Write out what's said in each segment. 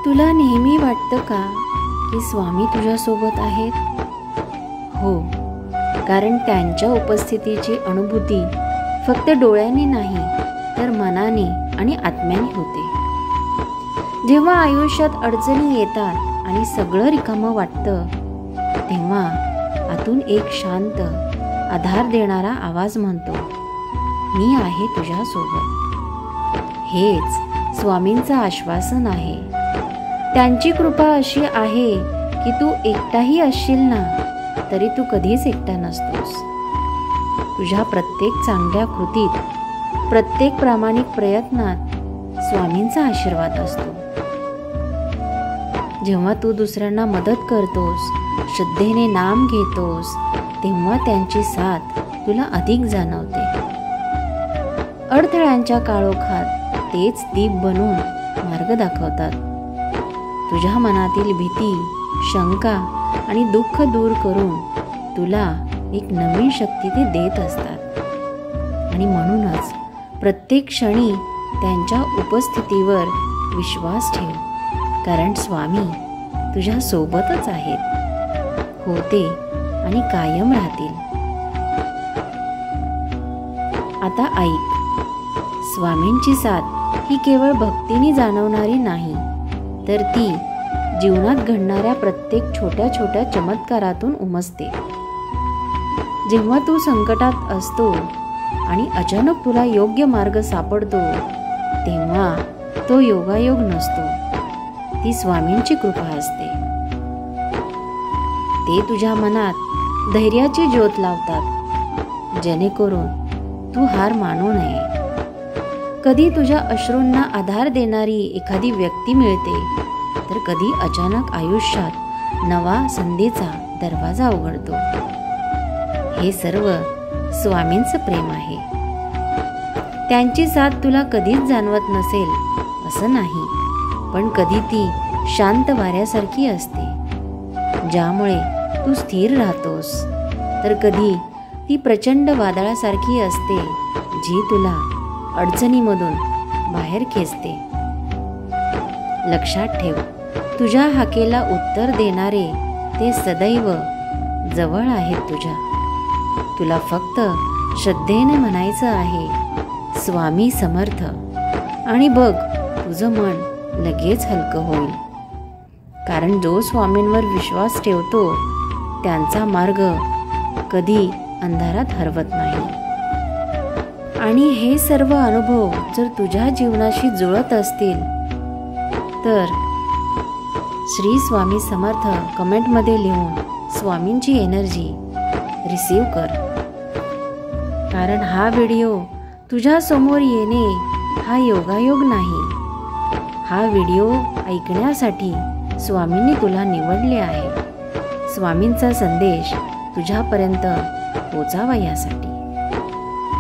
तुला नेहमी वाटतं का की स्वामी तुझ्यासोबत आहेत? हो, कारण त्यांच्या उपस्थितीची अनुभूती फक्त डोळ्यांनी नाही तर मनाने आणि आत्म्याने होते. जेव्हा आयुष्यात अडचणी येतात आणि सगळं रिकामं वाटतं, तेव्हा आतून एक शांत आधार देणारा आवाज म्हणतो, मी आहे तुझ्यासोबत. हेच स्वामींचं आश्वासन आहे. त्यांची कृपा अशी आहे की तू एकटाही असशील ना, तरी तू कधीच एकटा नसतोस. तुझ्या प्रत्येक चांगल्या कृतीत, प्रत्येक प्रामाणिक प्रयत्नात स्वामींचा आशीर्वाद असतो. जेव्हा तू दुसऱ्यांना मदत करतोस, श्रद्धेने नाम घेतोस, तेव्हा त्यांची साथ तुला अधिक जाणवते. अडथळ्यांच्या काळोखात तेच दीप बनून मार्ग दाखवतात. तुझ्या मनातील भीती, शंका आणि दुःख दूर करून तुला एक नवीन शक्ती ते देत असतात. आणि म्हणूनच प्रत्येक क्षणी त्यांच्या उपस्थितीवर विश्वास ठेव, कारण स्वामी तुझ्या सोबतच आहेत, होते आणि कायम राहतील. आता ऐक, स्वामींची साथ ही केवळ भक्तीने जाणवणारी नाही, तर ती जीवनात घडणाऱ्या प्रत्येक छोट्या छोट्या चमत्कारातून उमजते. जेव्हा तू संकटात असतो आणि अचानक तुला योग्य मार्ग सापडतो, तेव्हा तो योगायोग नसतो, ती स्वामींची कृपा असते. ते तुझ्या मनात धैर्याची ज्योत लावतात, जेणेकरून तू हार मानू नये. कधी तुझ्या अश्रूंना आधार देणारी एखादी व्यक्ती मिळते, तर कधी अचानक आयुष्यात नवा संधीचा दरवाजा उघडतो. हे सर्व स्वामींचं प्रेम आहे. त्यांची साथ तुला कधीच जाणवत नसेल असं नाही, पण कधी ती शांत वाऱ्यासारखी असते, ज्यामुळे तू स्थिर राहतोस, तर कधी ती प्रचंड वादळासारखी असते, जी तुला अडचणीमधून बाहेर खेचते. लक्षात ठेव, तुझ्या हाकेला उत्तर देणारे ते सदैव जवळ आहेत तुझ्या. तुला फक्त श्रद्धेने म्हणायचं आहे, स्वामी समर्थ, आणि बघ तुझं मन लगेच हलकं होईल. कारण जो स्वामींवर विश्वास ठेवतो, त्यांचा मार्ग कधी अंधारात हरवत नाही. आणि हे सर्व अनुभव जर तुझ्या जीवनाशी जुळत असतील, तर श्री स्वामी समर्थ कमेंटमध्ये लिहून स्वामींची एनर्जी रिसीव कर. कारण हा व्हिडिओ तुझ्या समोर येणे हा योगायोग नाही, हा व्हिडिओ ऐकण्यासाठी स्वामींनी तुला निवडले आहे. स्वामींचा संदेश तुझ्यापर्यंत पोचावा यासाठी.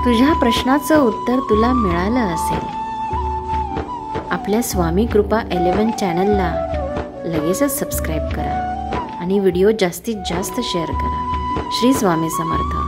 तुझ्या प्रश्नाचं उत्तर तुला मिळालं असेल. आपल्या स्वामी कृपा 11 चॅनलला लगेचच सबस्क्राईब करा आणि व्हिडिओ जास्तीत जास्त शेअर करा. श्री स्वामी समर्थ.